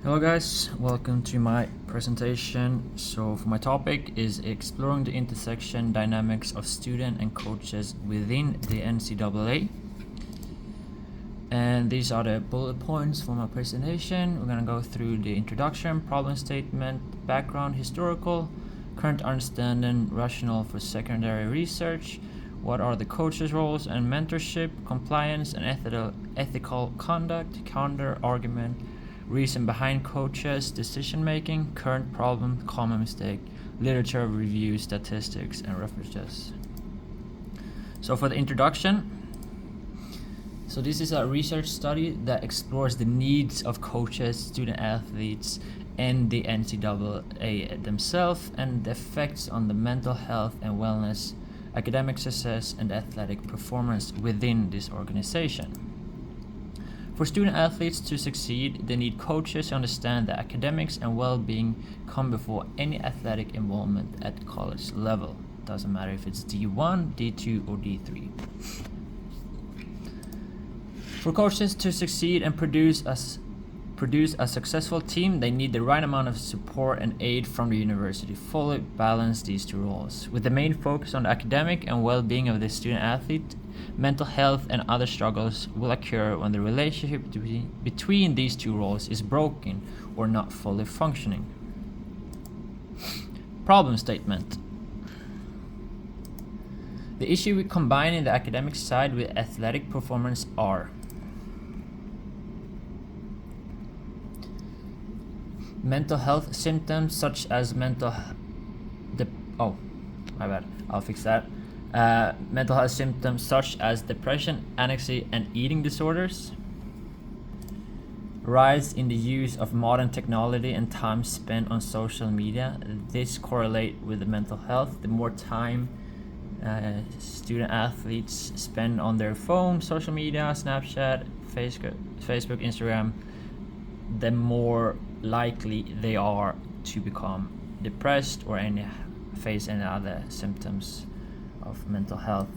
Hello guys, welcome to my presentation. So for my topic is exploring the intersection dynamics of student and coaches within the NCAA. And these are the bullet points for my presentation. We're going to go through the introduction, problem statement, background, historical, current understanding, rationale for secondary research, what are the coaches' roles and mentorship, compliance and ethical conduct, counter argument, reason behind coaches' decision making, current problem, common mistake, literature review, statistics, and references. So for the introduction, so this is a research study that explores the needs of coaches, student athletes, and the NCAA themselves, and the effects on the mental health and wellness, academic success, and athletic performance within this organization. For student athletes to succeed, they need coaches who understand that academics and well-being come before any athletic involvement at college level. Doesn't matter if it's D1, D2, or D3. For coaches to succeed and produce a successful team, they need the right amount of support and aid from the university. Fully balance these two roles, with the main focus on the academic and well-being of the student athlete. Mental health and other struggles will occur when the relationship between these two roles is broken or not fully functioning. Problem statement. The issue with combining the academic side with athletic performance are mental health symptoms such as mental health symptoms such as depression, anxiety, and eating disorders. Rise in the use of modern technology and time spent on social media. This correlate with the mental health. The more time student athletes spend on their phone, social media, Snapchat, Facebook, Instagram, the more likely they are to become depressed or face any other symptoms of mental health.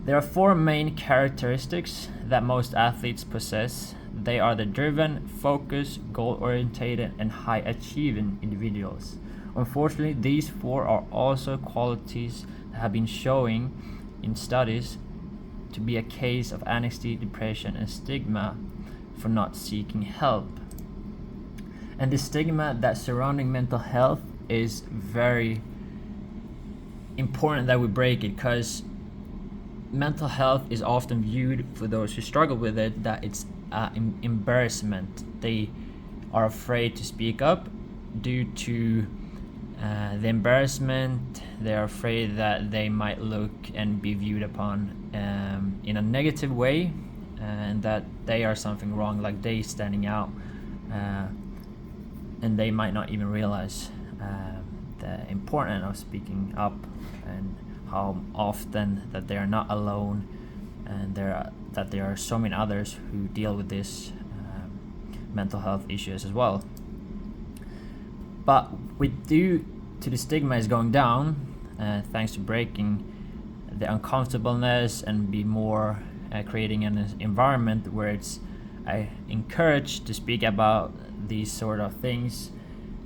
There are four main characteristics that most athletes possess. They are the driven, focused, goal-oriented, and high-achieving individuals. Unfortunately, these four are also qualities that have been showing in studies to be a case of anxiety, depression, and stigma for not seeking help. And the stigma that surrounding mental health is very important that we break it, because mental health is often viewed, for those who struggle with it, that it's embarrassment. They are afraid to speak up due to the embarrassment. They're afraid that they might look and be viewed upon in a negative way, and that they are something wrong, like they standing out, and they might not even realize the importance of speaking up, and how often that they are not alone, and that there are so many others who deal with this mental health issues as well. But due to the stigma is going down, thanks to breaking the uncomfortableness and be more creating an environment where it's encouraged to speak about these sort of things.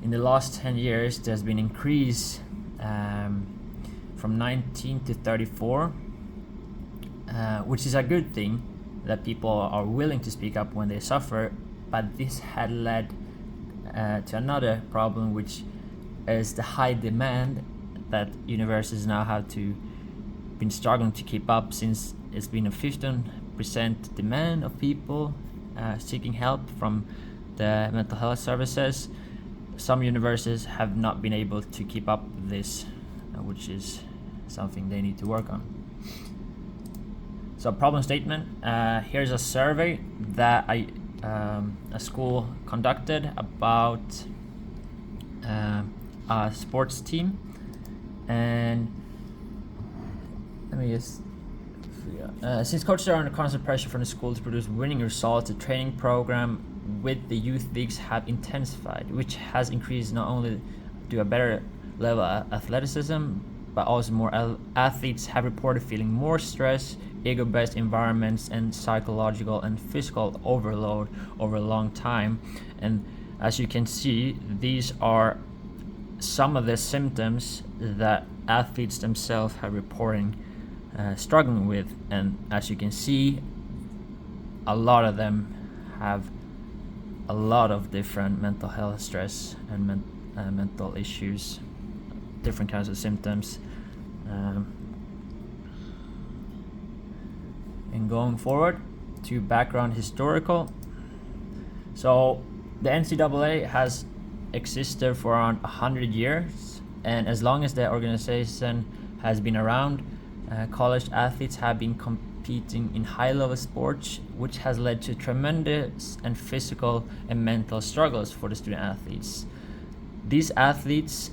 In the last 10 years, there's been increase from 19 to 34, which is a good thing that people are willing to speak up when they suffer. But this had led to another problem, which is the high demand that universities now have been struggling to keep up, since it's been a 15% demand of people seeking help from the mental health services. Some universities have not been able to keep up with this, which is something they need to work on. So problem statement, here's a survey that a school conducted about a sports team, and let me just since coaches are under constant pressure from the school to produce winning results, the training program with the youth leagues have intensified, which has increased not only to a better level of athleticism, but also more athletes have reported feeling more stress, ego-based environments, and psychological and physical overload over a long time. And As you can see, these are some of the symptoms that athletes themselves have reporting struggling with, and as you can see, a lot of them have a lot of different mental health stress and mental issues, different kinds of symptoms. And going forward to background historical, so the NCAA has existed for around 100 years, and as long as the organization has been around, college athletes have been competing in high-level sports, which has led to tremendous and physical and mental struggles for the student athletes. These athletes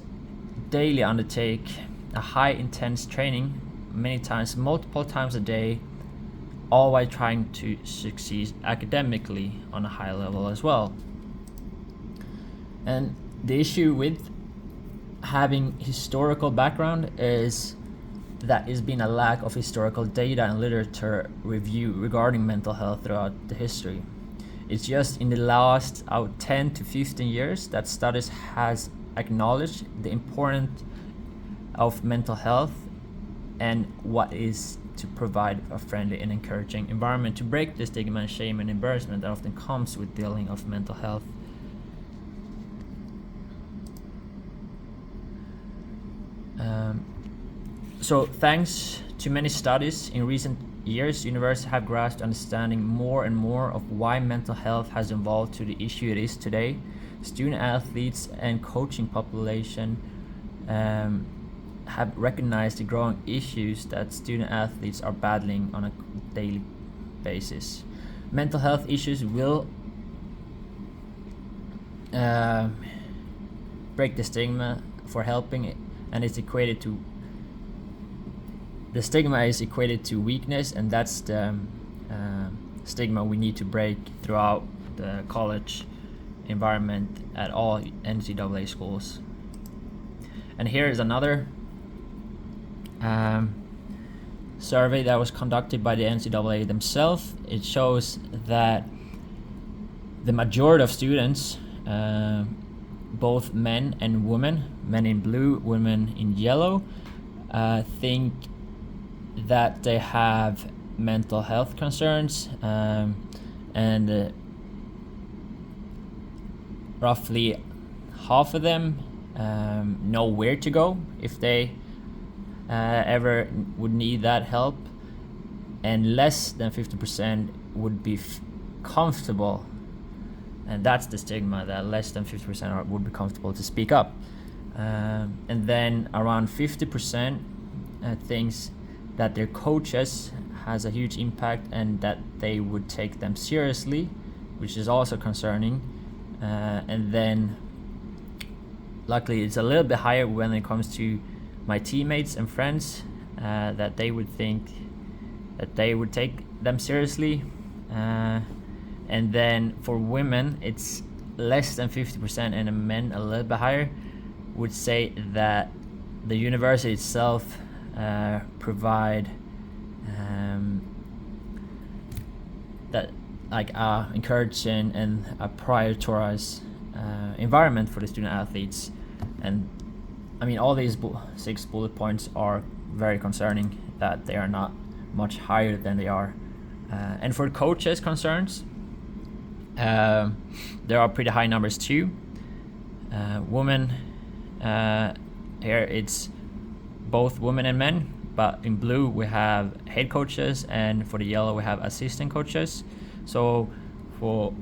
daily undertake a high intense training, many times, multiple times a day, all while trying to succeed academically on a high level as well. And the issue with having historical background is that there's been a lack of historical data and literature review regarding mental health throughout the history. It's just in the last 10 to 15 years that studies has acknowledged the importance of mental health and what is to provide a friendly and encouraging environment to break the stigma and shame and embarrassment that often comes with dealing with mental health. So thanks to many studies in recent years, universities have grasped understanding more and more of why mental health has evolved to the issue it is today. Student athletes and coaching population have recognized the growing issues that student athletes are battling on a daily basis. Mental health issues will break the stigma for helping it, and it's equated to the stigma is equated to weakness, and that's the stigma we need to break throughout the college environment at all NCAA schools. And here is another survey that was conducted by the NCAA themselves. It shows that the majority of students, both men and women, men in blue, women in yellow, think that they have mental health concerns, and roughly half of them know where to go if they ever would need that help, and less than 50% would be comfortable, and that's the stigma, that less than 50% would be comfortable to speak up. And then around 50% thinks that their coaches has a huge impact and that they would take them seriously, which is also concerning. And then luckily it's a little bit higher when it comes to my teammates and friends, that they would think that they would take them seriously. And then for women it's less than 50%, and the men a little bit higher would say that the university itself provide that like encouraging and a prioritized environment for the student athletes. And I mean, all these 6 bullet points are very concerning, that they are not much higher than they are. And for coaches concerns, there are pretty high numbers too. Women, here it's both women and men, but in blue we have head coaches, and for the yellow we have assistant coaches. So for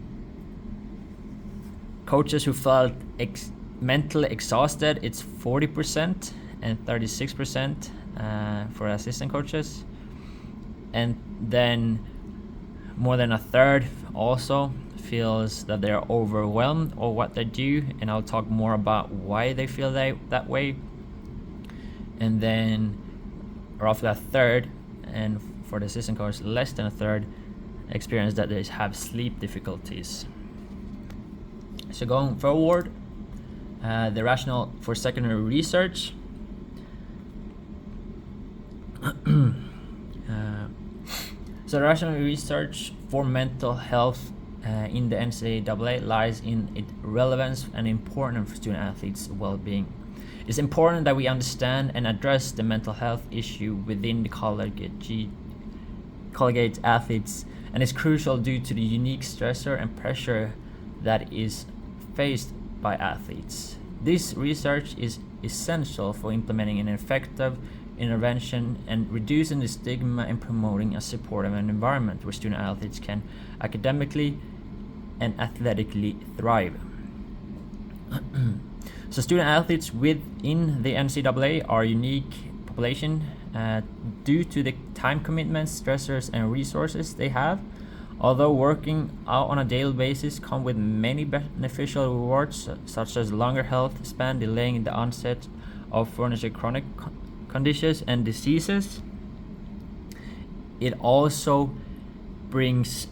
coaches who felt mentally exhausted, it's 40% and 36% for assistant coaches. And then more than a third also feels that they're overwhelmed or what they do, and I'll talk more about why they feel that way. And then roughly a third, and for the assistant coach less than a third, experience that they have sleep difficulties. So going forward, the rationale for secondary research. So rational research for mental health in the NCAA lies in its relevance and importance for student athletes' well-being. It's important that we understand and address the mental health issue within the collegiate athletes, and it's crucial due to the unique stressor and pressure that is faced by athletes. This research is essential for implementing an effective intervention and reducing the stigma and promoting a supportive environment where student athletes can academically and athletically thrive. So student athletes within the NCAA are a unique population due to the time commitments, stressors, and resources they have. Although working out on a daily basis come with many beneficial rewards, such as longer health span, delaying the onset of chronic conditions and diseases, it also brings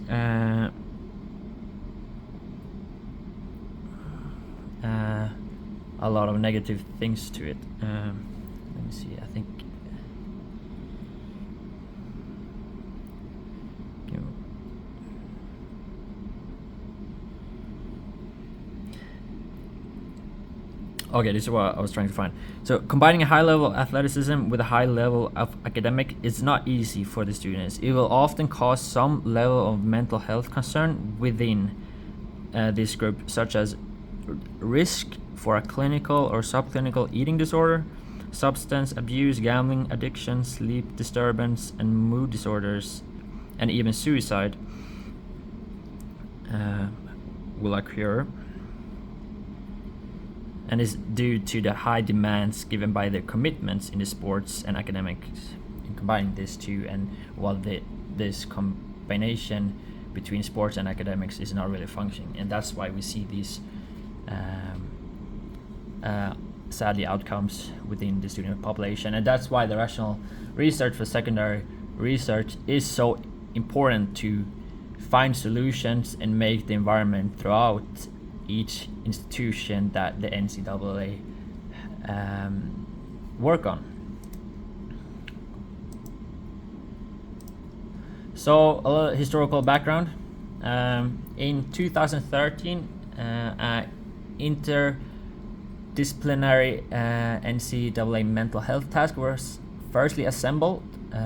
a lot of negative things to it. Let me see, I think okay, this is what I was trying to find. So combining a high level of athleticism with a high level of academic is not easy for the students. It will often cause some level of mental health concern within this group, such as risk for a clinical or subclinical eating disorder, substance abuse, gambling addiction, sleep disturbance, and mood disorders, and even suicide will occur, and is due to the high demands given by their commitments in the sports and academics. In combining these two, and while this combination between sports and academics is not really functioning, and that's why we see these sadly outcomes within the student population, and that's why the rational research for secondary research is so important to find solutions and make the environment throughout each institution that the NCAA work on. So a little historical background. In 2013, interdisciplinary NCAA mental health task was firstly assembled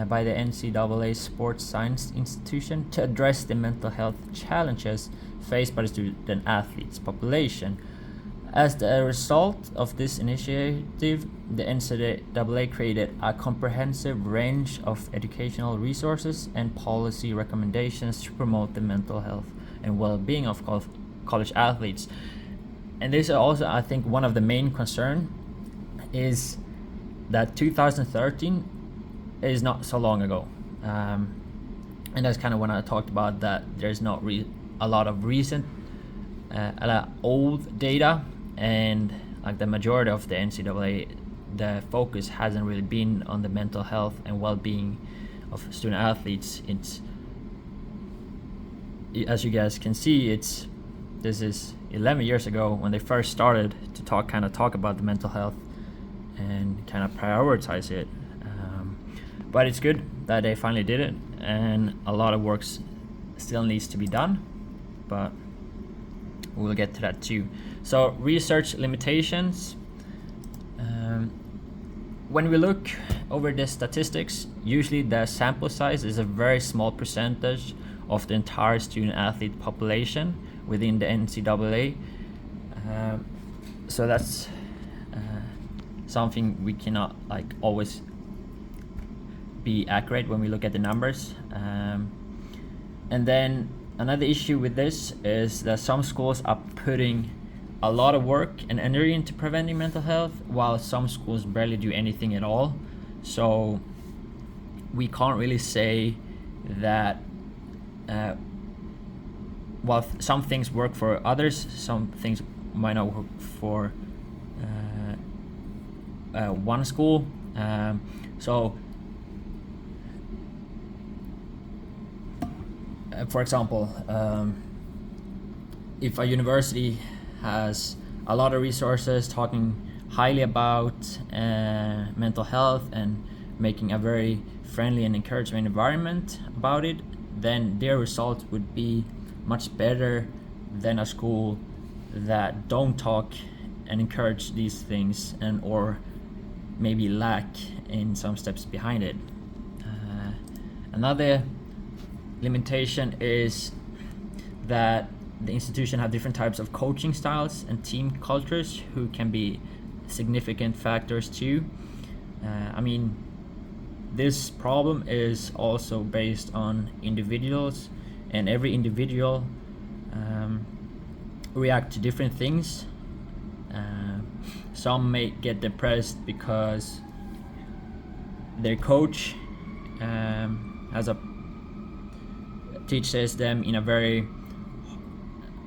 by the NCAA Sports Science Institution to address the mental health challenges faced by the student athletes population. As a result of this initiative, the NCAA created a comprehensive range of educational resources and policy recommendations to promote the mental health and well-being of college athletes. And this is also, I think, one of the main concern is that 2013 is not so long ago, and that's kind of when I talked about that there's not a lot of recent old data, and like the majority of the NCAA, the focus hasn't really been on the mental health and well-being of student athletes. It's, as you guys can see, this is 11 years ago when they first started to talk about the mental health and kind of prioritize it. But it's good that they finally did it, and a lot of work still needs to be done, but we'll get to that too. So research limitations. When we look over the statistics, usually the sample size is a very small percentage of the entire student athlete population within the NCAA. So that's something we cannot always be accurate when we look at the numbers. And then another issue with this is that some schools are putting a lot of work and energy into preventing mental health, while some schools barely do anything at all. So we can't really say that while some things work for others, some things might not work for one school. For example, if a university has a lot of resources talking highly about mental health and making a very friendly and encouraging environment about it, then their result would be much better than a school that don't talk and encourage these things, and or maybe lack in some steps behind it. Another limitation is that the institution have different types of coaching styles and team cultures who can be significant factors too. This problem is also based on individuals, and every individual react to different things. Some may get depressed because their coach teaches them in a very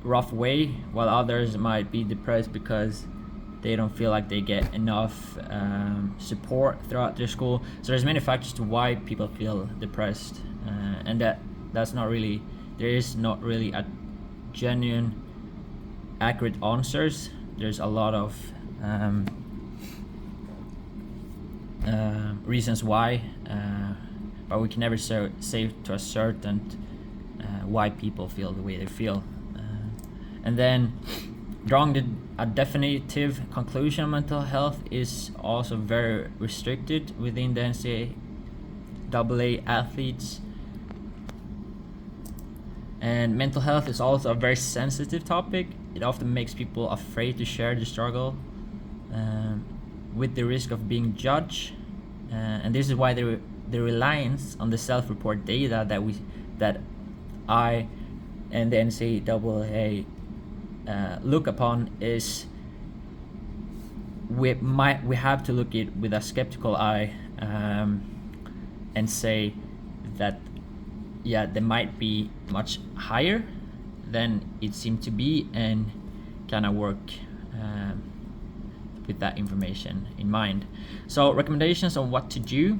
rough way, while others might be depressed because they don't feel like they get enough support throughout their school. So there's many factors to why people feel depressed, and that's not really, there is not really a genuine accurate answers. There's a lot of reasons why, but we can never say to a certain why people feel the way they feel. And then drawing a definitive conclusion on mental health is also very restricted within the NCAA athletes. And mental health is also a very sensitive topic. It often makes people afraid to share the struggle, with the risk of being judged. And this is why the reliance on the self-report data that I and the NCAA look upon is we have to look it with a skeptical eye, and say that they might be much higher than it seemed to be, and kind of work with that information in mind. So recommendations on what to do.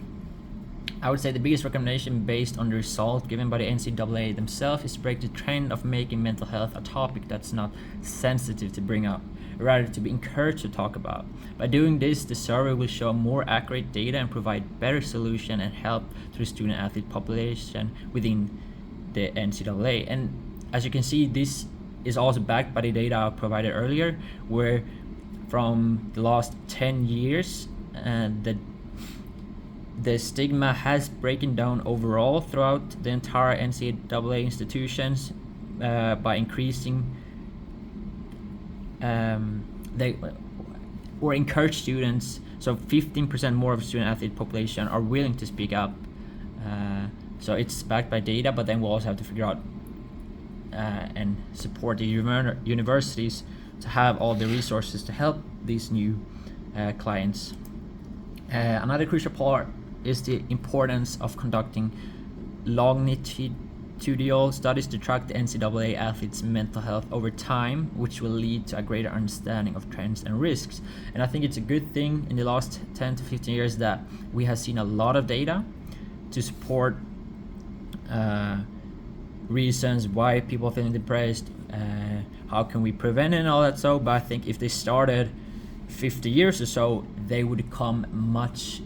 I would say the biggest recommendation based on the result given by the NCAA themselves is to break the trend of making mental health a topic that's not sensitive to bring up, rather to be encouraged to talk about. By doing this, the survey will show more accurate data and provide better solution and help to the student athlete population within the NCAA. And as you can see, this is also backed by the data I provided earlier, where from the last 10 years, the stigma has broken down overall throughout the entire NCAA institutions by increasing they or encourage students. So 15% more of the student athlete population are willing to speak up. So it's backed by data, but then we'll also have to figure out and support the universities to have all the resources to help these new clients. Another crucial part is the importance of conducting longitudinal studies to track the NCAA athletes' mental health over time, which will lead to a greater understanding of trends and risks. And I think it's a good thing in the last 10 to 15 years that we have seen a lot of data to support reasons why people are feeling depressed, how can we prevent it and all that. So, but I think if they started 50 years or so, they would come much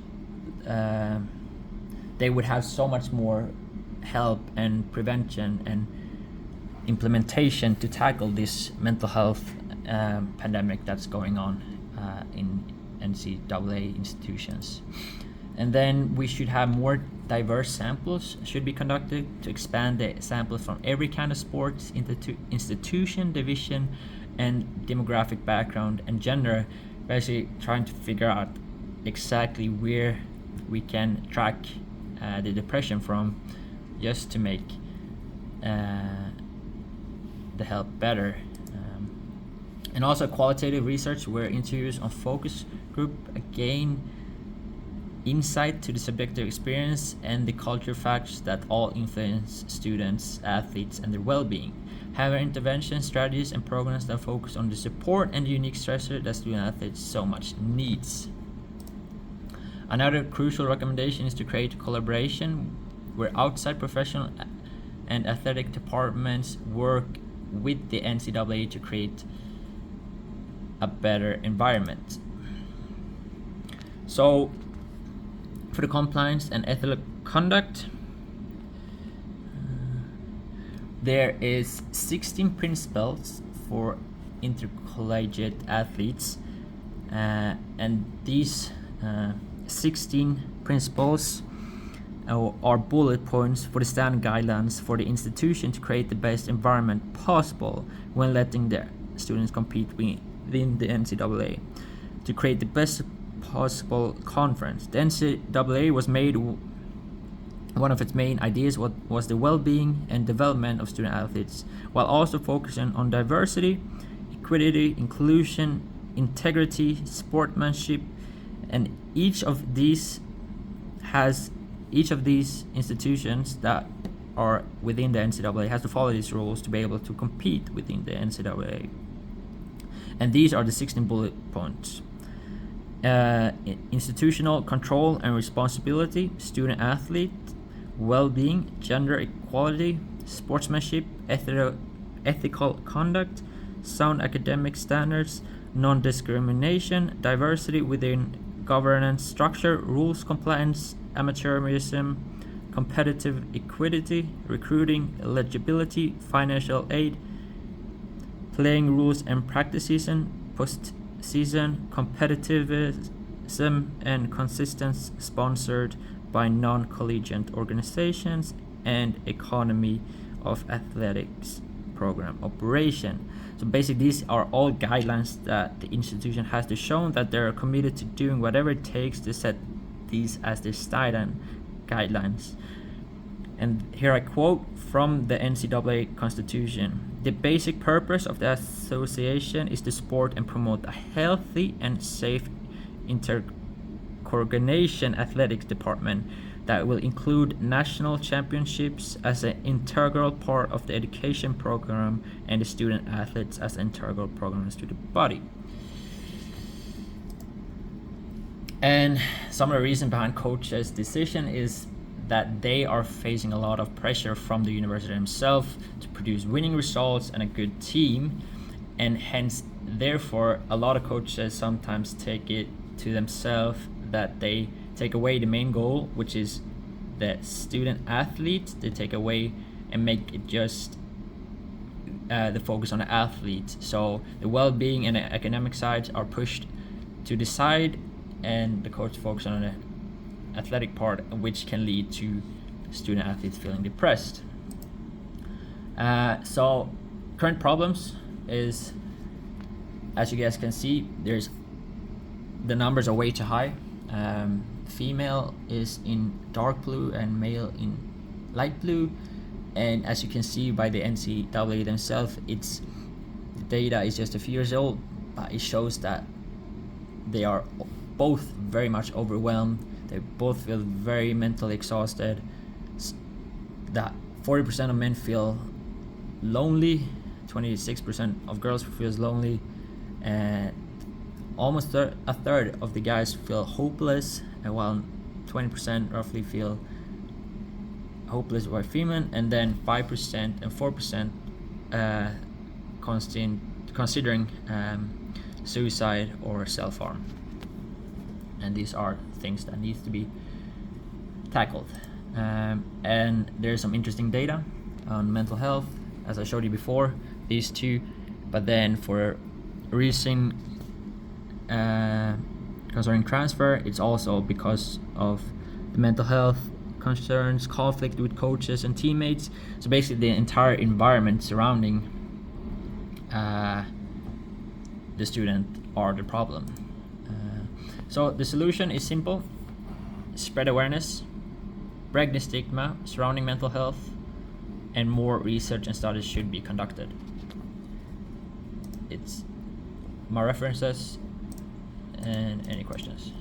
they would have so much more help and prevention and implementation to tackle this mental health pandemic that's going on in NCAA institutions. And then we should have more diverse samples should be conducted to expand the samples from every kind of sports institution, division, and demographic background and gender, basically trying to figure out exactly where we can track the depression from, just to make the help better. And also qualitative research where interviews on focus group gain insight to the subjective experience and the cultural factors that all influence students, athletes, and their well-being. Have intervention strategies and programs that focus on the support and the unique stressor that student athletes so much needs. Another crucial recommendation is to create collaboration where outside professional and athletic departments work with the NCAA to create a better environment. So, for the compliance and ethical conduct, there is 16 principles for intercollegiate athletes, and these 16 principles are bullet points for the standard guidelines for the institution to create the best environment possible when letting their students compete within the NCAA, to create the best possible conference. The NCAA was made, one of its main ideas was the well-being and development of student athletes, while also focusing on diversity, equity, inclusion, integrity, sportsmanship, and each of these institutions that are within the NCAA has to follow these rules to be able to compete within the NCAA. And these are the 16 bullet points. Institutional control and responsibility, student athlete, well-being, gender equality, sportsmanship, ethical conduct, sound academic standards, non-discrimination, diversity within governance structure, rules compliance, amateurism, competitive equity, recruiting, eligibility, financial aid, playing rules and practices, post-season, competitivism, and consistency sponsored by non-collegiate organizations, and economy of athletics program operation. So basically these are all guidelines that the institution has to show that they're committed to doing whatever it takes to set these as their standard guidelines. And here I quote from the NCAA Constitution: "The basic purpose of the association is to support and promote a healthy and safe intercoordination athletics department that will include national championships as an integral part of the education program and the student athletes as an integral program of the student body." And some of the reason behind coaches' decision is that they are facing a lot of pressure from the university themselves to produce winning results and a good team, and hence therefore a lot of coaches sometimes take it to themselves that they take away the main goal, which is the student athlete. They take away and make it just the focus on the athlete. So the well-being and the academic sides are pushed to the side, and the coach focuses on the athletic part, which can lead to student athletes feeling depressed. So current problems is, as you guys can see, the numbers are way too high. Female is in dark blue and male in light blue, and as you can see by the NCAA themselves, the data is just a few years old, but it shows that they are both very much overwhelmed. They both feel very mentally exhausted. That 40% of men feel lonely, 26% of girls feels lonely, and almost a third of the guys feel hopeless, and while 20% roughly feel hopeless or female, and then 5% and 4% considering suicide or self-harm. And these are things that need to be tackled. And there's some interesting data on mental health, as I showed you before, these two, but then for recent concerning transfer, it's also because of the mental health concerns, conflict with coaches and teammates. So basically the entire environment surrounding the student are the problem. So the solution is simple: spread awareness, break the stigma surrounding mental health, and more research and studies should be conducted. It's my references, and any questions?